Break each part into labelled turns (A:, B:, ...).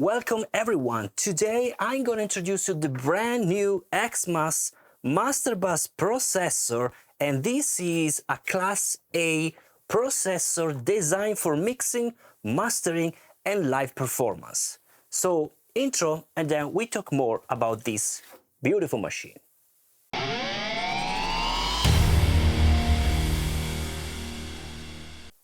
A: Welcome everyone. Today I'm going to introduce you the brand new Xmas Masterbus processor, and this is a Class A processor designed for mixing, mastering and live performance. So intro, and then we talk more about this beautiful machine.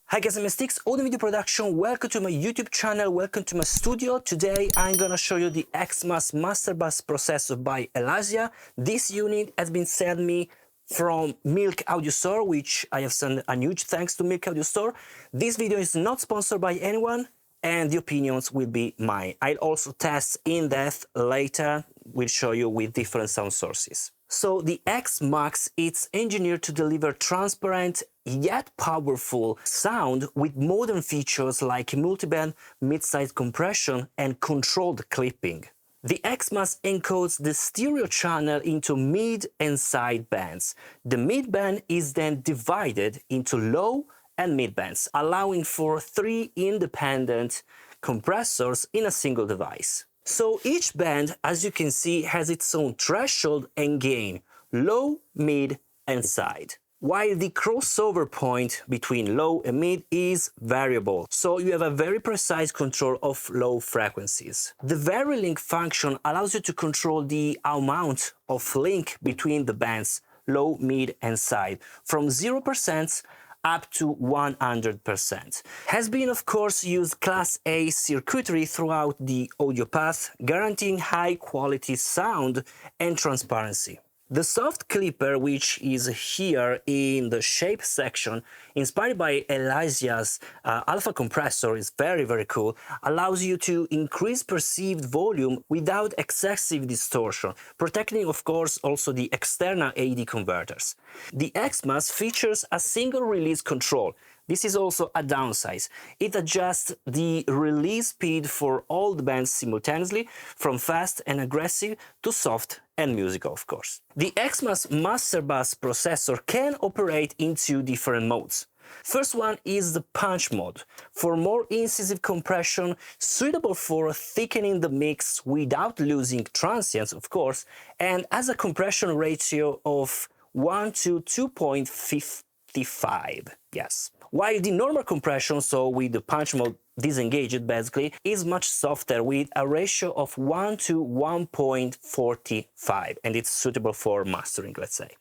A: Hi guys, I'm Steex, audio video production. Welcome to my YouTube channel, welcome to my studio. Today I'm gonna show you the Xmas Masterbus processor by Elysia. This unit has been sent me from Milk Audio Store, which I have sent a huge thanks to Milk Audio Store. This video is not sponsored by anyone and the opinions will be mine. I'll also test in depth later, we'll show you with different sound sources. So the XMAX, it's engineered to deliver transparent yet powerful sound with modern features like multiband, mid-size compression and controlled clipping. The Xmas encodes the stereo channel into mid and side bands. The mid band is then divided into low and mid bands, allowing for 3 independent compressors in a single device. So each band, as you can see, has its own threshold and gain, low, mid and side. While the crossover point between low and mid is variable, so you have a very precise control of low frequencies. The VariLink function allows you to control the amount of link between the bands, low, mid and side, from 0% up to 100%. Has been of course used Class A circuitry throughout the audio path, guaranteeing high quality sound and transparency. The soft clipper, which is here in the shape section, inspired by Elysia's alpha compressor, is very cool, allows you to increase perceived volume without excessive distortion, protecting of course also the external AD converters. The Xmas features a single release control. This is also a downside. It adjusts the release speed for all the bands simultaneously, from fast and aggressive to soft and musical, of course. The Xmas Masterbus processor can operate in 2 different modes. First one is the punch mode, for more incisive compression, suitable for thickening the mix without losing transients, of course, and has a compression ratio of 1 to 2.55. Yes. While the normal compression, so with the punch mode disengaged basically, is much softer with a ratio of 1 to 1.45, and it's suitable for mastering, let's say.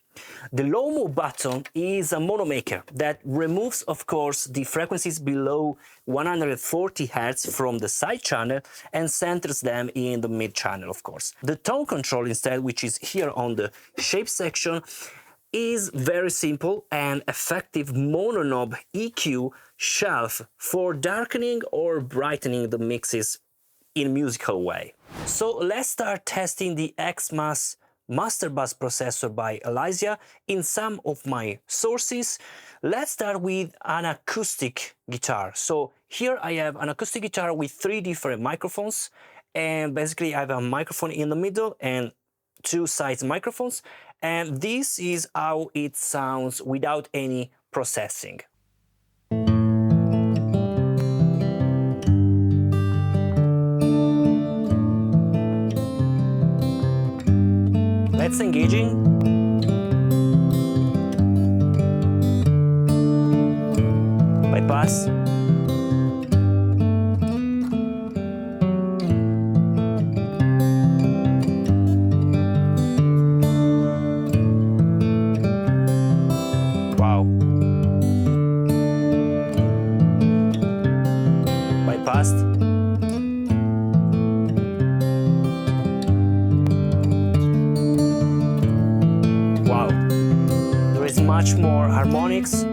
A: The low mode button is a mono maker that removes of course the frequencies below 140 Hz from the side channel and centers them in the mid channel, of course. The tone control instead, which is here on the shape section, is very simple and effective mono knob EQ shelf for darkening or brightening the mixes in a musical way. So let's start testing the Xmas Masterbus processor by Elysia in some of my sources. Let's start with an acoustic guitar. So here I have an acoustic guitar with 3 different microphones, and basically I have a microphone in the middle and 2 side microphones, and this is how it sounds without any processing. Let's engaging. Bypass. Bypassed. Wow, there is much more harmonics.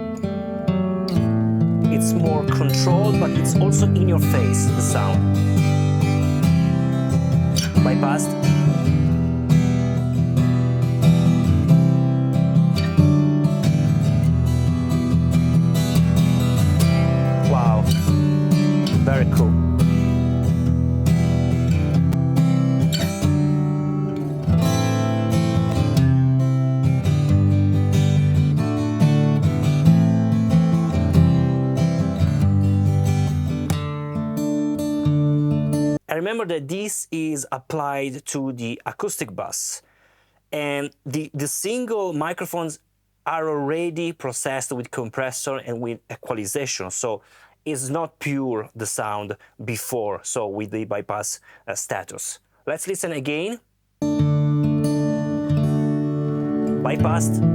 A: It's more controlled, but it's also in your face, the sound. Bypassed. Wow, very cool. remember that this is applied to the acoustic bus, and the single microphones are already processed with compressor and with equalization, so it's not pure the sound before, so with the bypass status. Let's listen again. Bypassed.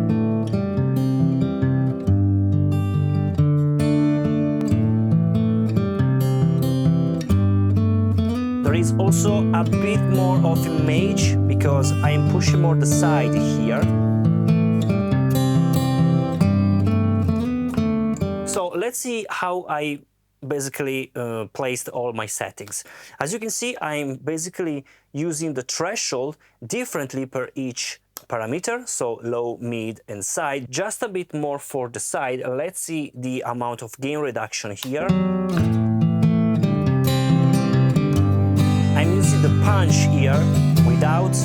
A: There is also a bit more of image because I am pushing more the side here. So let's see how I basically placed all my settings. As you can see, I'm basically using the threshold differently per each parameter, so low, mid and side, just a bit more for the side. Let's see the amount of gain reduction here. I'm using the punch here without,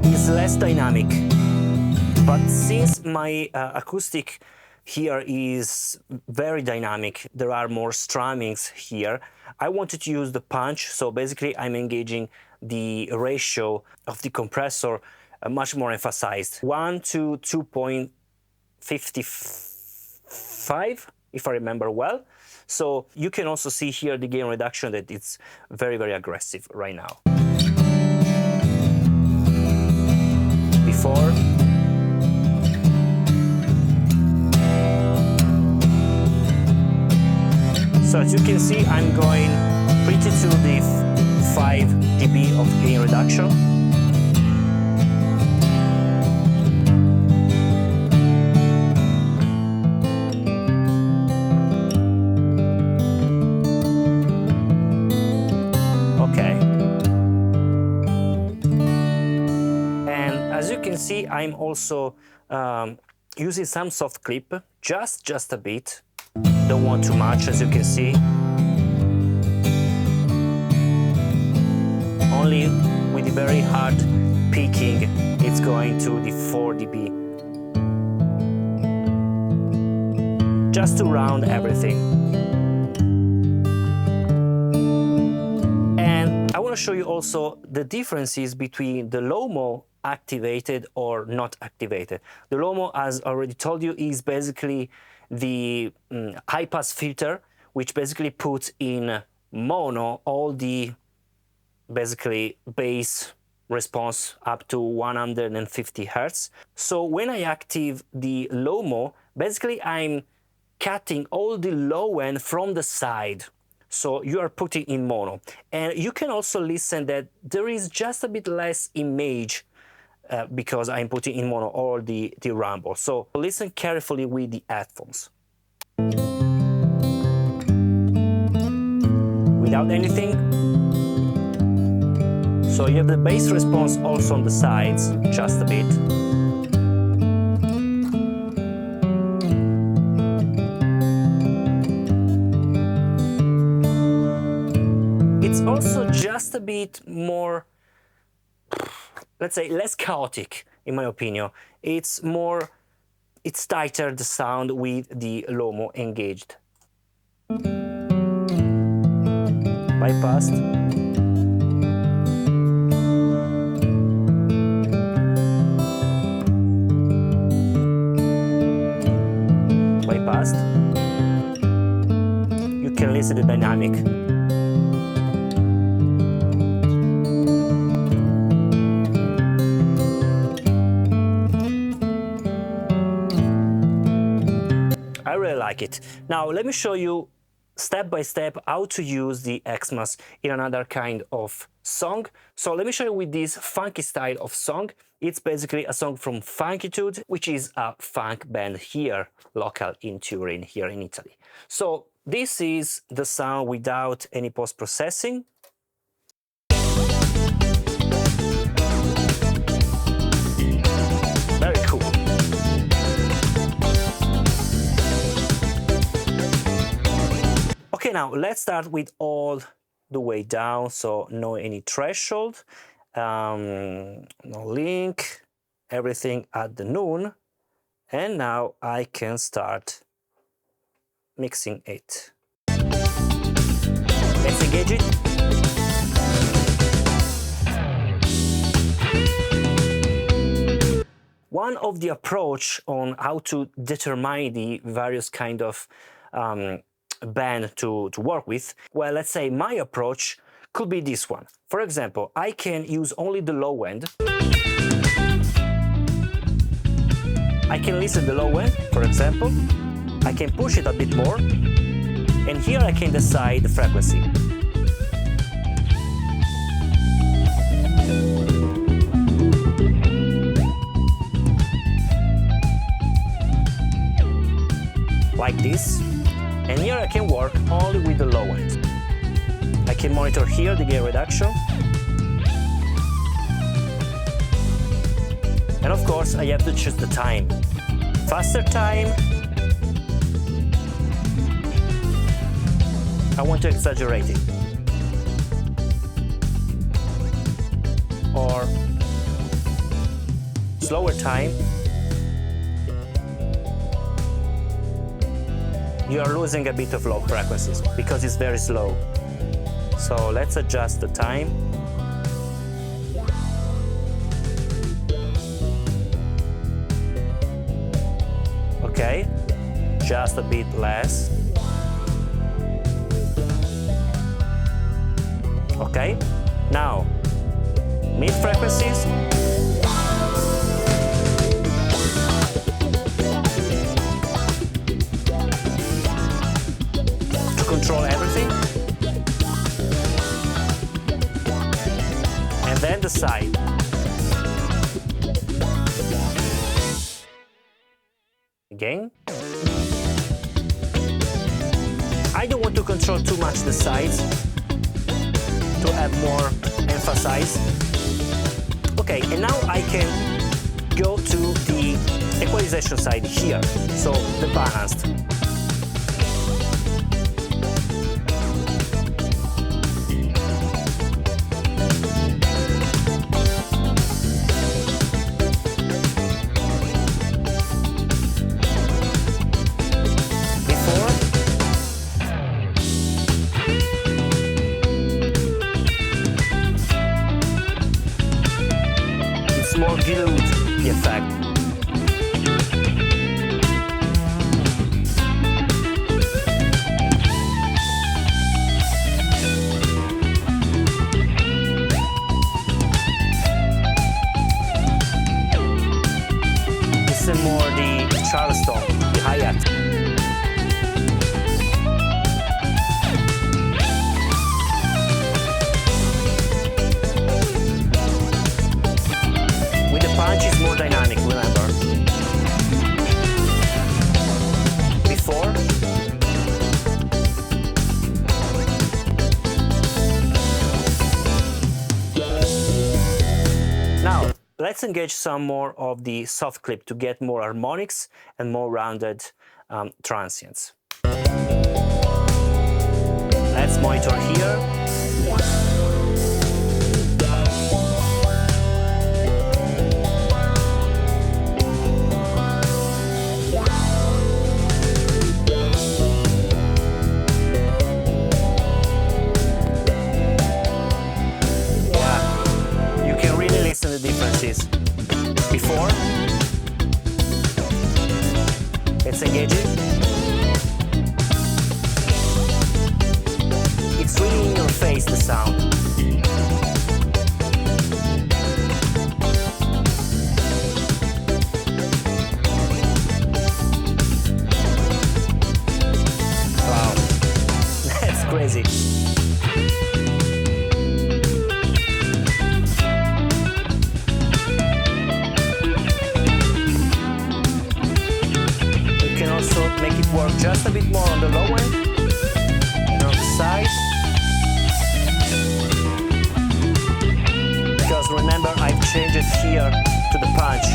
A: is less dynamic, but since my acoustic here is very dynamic, there are more strummings here, I wanted to use the punch, so basically I'm engaging the ratio of the compressor much more emphasized, 1 to 2.55, if I remember well. So you can also see here the gain reduction that it's very, very aggressive right now. Before. So as you can see, I'm going pretty to the 5 dB of gain reduction. Okay. And as you can see, I'm also using some soft clip, just a bit. Don't want too much, as you can see. Only with the very hard peaking, it's going to the 4 dB. Just to round everything. And I want to show you also the differences between the low-mo activated or not activated. The low-mo, as I already told you, is basically the high-pass filter, which basically puts in mono all the basically bass response up to 150 Hz. So when I active the low-mo, basically I'm cutting all the low end from the side. So you are putting in mono. And you can also listen that there is just a bit less image because I'm putting in mono all the rumble. So listen carefully with the headphones. Without anything. So you have the bass response also on the sides, just a bit. It's also just a bit more, let's say, less chaotic, in my opinion. It's tighter, the sound with the low-mo engaged. Bypassed. Bypassed. You can listen to the dynamic. I really like it. Now let me show you step by step how to use the Xmas in another kind of song. So let me show you with this funky style of song. It's basically a song from Funkitude, which is a funk band here, local in Turin, here in Italy. So this is the sound without any post-processing. Very cool. Okay, now let's start with all the way down, so no any threshold, no link, everything at the noon, and now I can start mixing it. Let's engage it. One of the approach on how to determine the various kind of band to work with, well, let's say my approach could be this one. For example, I can use only the low end. I can listen the low end, for example. I can push it a bit more, and here I can decide the frequency. Like this, and here I can work only with the low end. I can monitor here the gain reduction, and of course I have to choose the time. Faster time, I want to exaggerate it, or slower time, you are losing a bit of low frequencies because it's very slow. So let's adjust the time. Okay, just a bit less. Okay, now mid frequencies. To control everything. And then the side. Again. I don't want to control too much the sides to have more emphasis. Okay, and now I can go to the equalization side here, so the balanced. More dilute the effect. This is more the Charleston, the hi-hat. Punch is more dynamic, remember. Before. Now, let's engage some more of the soft clip to get more harmonics and more rounded transients. Let's monitor here. The differences. Before, let's engage it. It's really in your face, the sound. Wow, that's crazy. Make it work just a bit more on the low end and on the side. Because remember, I've changed it here to the punch.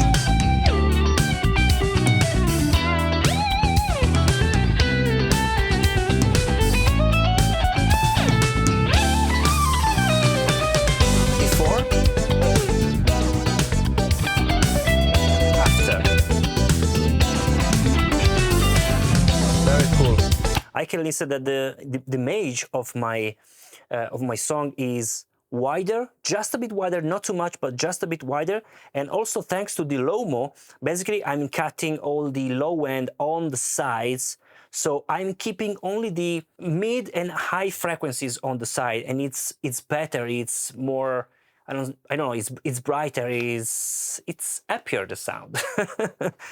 A: Before, after. Very cool. I can listen that the image of my of my song is wider, just a bit wider, not too much, but just a bit wider. And also thanks to the low-mo, basically I'm cutting all the low end on the sides, so I'm keeping only the mid and high frequencies on the side, and it's better, it's more, I don't know, it's brighter, it's happier, the sound.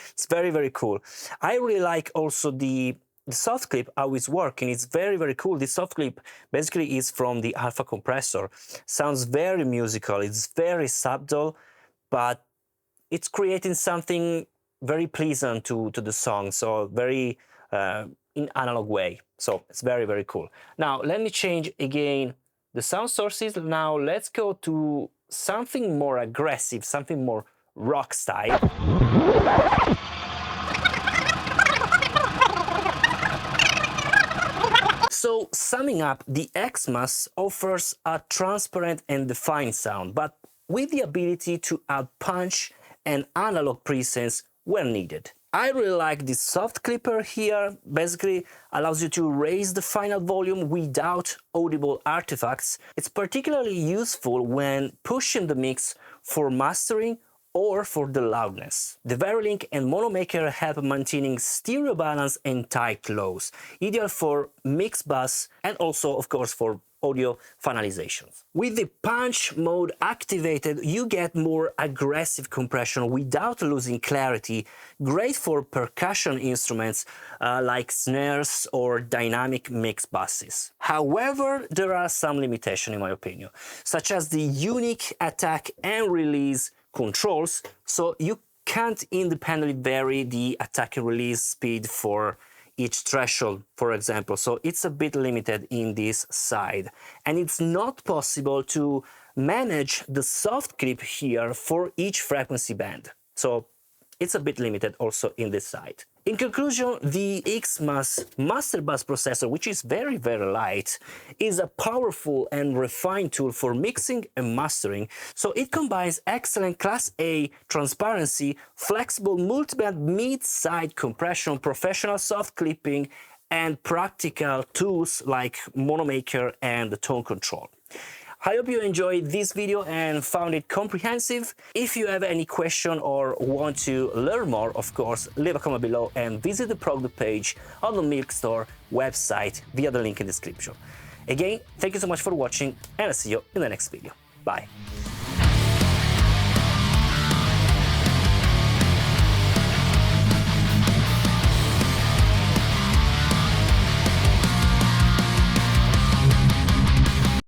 A: It's very, very cool. I really like also the soft clip, how it's working. It's very, very cool. The soft clip basically is from the alpha compressor. Sounds very musical, it's very subtle, but it's creating something very pleasant to the song, so very in analog way. So it's very, very cool. Now let me change again the sound sources. Now let's go to something more aggressive, something more rock style. So summing up, the Xmas offers a transparent and defined sound, but with the ability to add punch and analog presence where needed. I really like this soft clipper here. Basically allows you to raise the final volume without audible artifacts. It's particularly useful when pushing the mix for mastering or for the loudness. The Vari-Link and Monomaker help maintaining stereo balance and tight lows, ideal for mixbus and also, of course, for audio finalizations. With the punch mode activated, you get more aggressive compression without losing clarity, great for percussion instruments like snares or dynamic mix buses. However, there are some limitations in my opinion, such as the unique attack and release controls, so you can't independently vary the attack and release speed for each threshold, for example, so it's a bit limited in this side. And it's not possible to manage the soft clip here for each frequency band, so it's a bit limited also in this side. In conclusion, the Xmas Masterbus processor, which is very, very light, is a powerful and refined tool for mixing and mastering. So it combines excellent Class A transparency, flexible multiband mid-side compression, professional soft clipping, and practical tools like Monomaker and the tone control. I hope you enjoyed this video and found it comprehensive. If you have any question or want to learn more, of course, leave a comment below and visit the product page on the Milk Store website via the link in the description. Again, thank you so much for watching, and I'll see you in the next video. Bye!